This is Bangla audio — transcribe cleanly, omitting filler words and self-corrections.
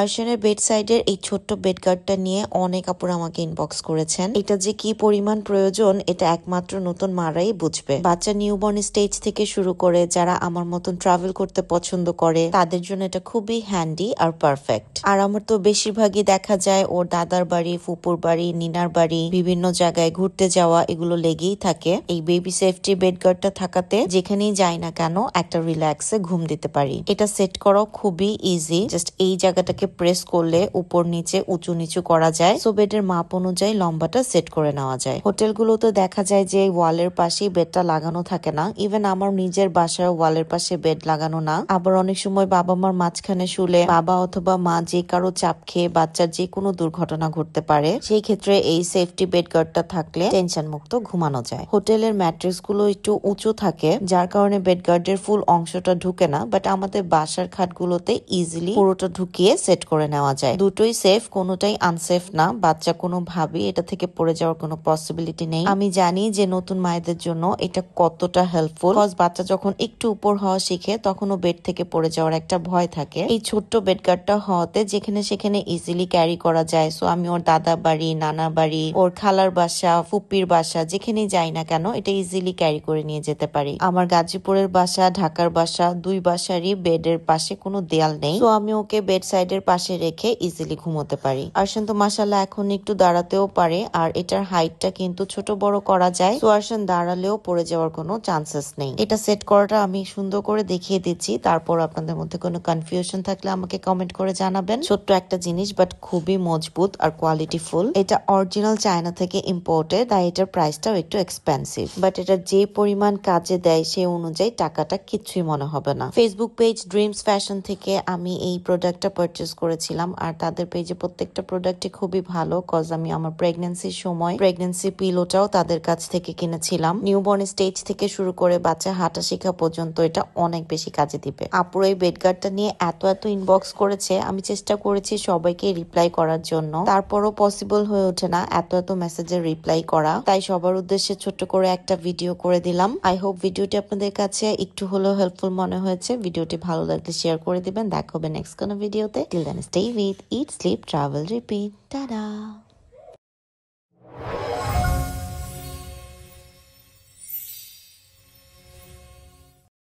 আরশানের বেড সাইডের এই ছোট্ট বেড গার্ডটা নিয়ে অনেক আপুরা আমাকে ইনবক্স করেছেন। এটা যে কি পরিমাণ প্রয়োজন এটা একমাত্র নতুন মারাই বুঝবে। বাচ্চা নিউবর্ন স্টেজ থেকে শুরু করে যারা আমার মতন ট্রাভেল করতে পছন্দ করে তাদের জন্য এটা খুবই হ্যান্ডি আর পারফেক্ট। আর আমার তো বেশিরভাগই দেখা যায় ওর দাদার বাড়ি, ফুপুর বাড়ি, নিনার বাড়ি, বিভিন্ন জায়গায় ঘুরতে যাওয়া এগুলো লেগেই থাকে। এই বেবি সেফটি বেড গার্ডটা থাকাতে যেখানেই যাই না কেন একটা রিল্যাক্সে ঘুম দিতে পারি। এটা সেট করাও খুবই ইজি। জাস্ট এই জায়গাটাকে প্রেস করলে উপর নিচে উঁচু নিচু করা যায়। সো বেডের মাপ অনুযায়ী লম্বাটা সেট করে নেওয়া যায়। হোটেলগুলোতে দেখা যায় যে ওয়ালের পাশেই বেডটা লাগানো থাকে না। ইভেন আমার নিজের বাসায় ওয়ালের পাশে বেড লাগানো না। আবার অনেক সময় বাবা মার মাঝখানে শুলে বাবা অথবা মা যে কারো চাপ খেয়ে বাচ্চার যে কোনো দুর্ঘটনা ঘটতে পারে। সেই ক্ষেত্রে এই সেফটি বেড গার্ডটা থাকলে টেনশন মুক্ত ঘুমানো যায়। হোটেলের ম্যাট্রেস গুলো একটু উঁচু থাকে যার কারণে বেড গার্ডের ফুল অংশটা ঢুকে না, বাট আমাদের বাসার খাটগুলোতে ইজিলি পুরোটা ঢুকিয়ে সেট করে নেওয়া যায়। দুটোই সেফ, কোনোটাই আনসেফ না। বাচ্চা কোনোভাবেই এটা থেকে পড়ে যাওয়ার কোনো পসিবিলিটি নেই। আমি জানি যে নতুন মায়েদের জন্য এটা কতটা হেল্পফুল। কজ বাচ্চা যখন একটু উপর হওয়া শিখে তখনও বেড থেকে পড়ে যাওয়ার একটা ভয় থাকে। এই ছোট্ট বেড গার্ডটা হওয়াতে যেখানে সেখানে ইজিলি ক্যারি করা যায়। সো আমি ওর দাদা বাড়ি, নানা বাড়ি, ওর খালার বাসা, ফুপ্পির বাসা যেখানেই যাই না কেন এটা ইজিলি ক্যারি করে নিয়ে যেতে পারি। আমার গাজীপুরের বাসা, ঢাকার বাসা, দুই বাসারই বেডের পাশে কোনো দেয়াল নেই। তো আমি ওকে বেড সাইডের পাশে রেখে ইজিলি ঘুমোতে পারি। আরশান তো মাশাআল্লাহ এখন একটু দাঁড়াতেও পারে, আর এটার হাইটটা কিন্তু ছোট বড় করা যায়। তো আরশান দাঁড়ালেও পড়ে যাওয়ার কোনো চান্সেস নেই। এটা সেট করাটা আমি সুন্দর করে দেখিয়ে দিচ্ছি। তারপর আপনাদের মধ্যে কোনো কনফিউশন থাকলে আমাকে কমেন্ট করে জানাবেন। ছোট্ট একটা জিনিস বাট খুবই মজবুত আর কোয়ালিটিফুল। এটা অরিজিনাল চায়না থেকে ইম্পোর্টেড, তাই এটার প্রাইসটাও একটু এক্সপেন্সিভ। বাট এটা যে পরিমাণ কাজে দেয় সে অনুযায়ী টাকাটা কিচ্ছুই মনে হবে না। ফেসবুক পেজ ড্রিমস ফ্যাশন থেকে আমি এই প্রোডাক্টটা পারচেজ করেছিলাম, আর তাদের পেজে প্রত্যেকটা প্রোডাক্টই খুবই ভালো। কজ আমি আমার প্রেগন্যান্সির সময় প্রেগন্যান্সি পিলোটাও তাদের কাছ থেকে কিনেছিলাম। নিউবর্ন স্টেজ থেকে শুরু করে বাচ্চা হাঁটা শেখা পর্যন্ত এটা অনেক বেশি কাজে দিবে। আপুর এই বেড গার্ডটা নিয়ে এত ইনবক্স করেছে, আমি চেষ্টা করেছি সবাইকে রিপ্লাই করার জন্য, তারপরও পসিবল হয়ে ওঠে না এত মেসেজের রিপ্লাই করা। তাই সবার উদ্দেশ্যে ছোট্ট করে একটা ভিডিও করে দিলাম। আই হোপ ভিডিওটি আপনাদের কাছে একটু হলেও হেল্পফুল মনে হয়েছে। ভিডিওটি ভালো লাগলে শেয়ার করে দিবেন। দেখা হবে নেক্সট কোনো ভিডিওতে। Till then stay with it, sleep, travel, repeat. Tata.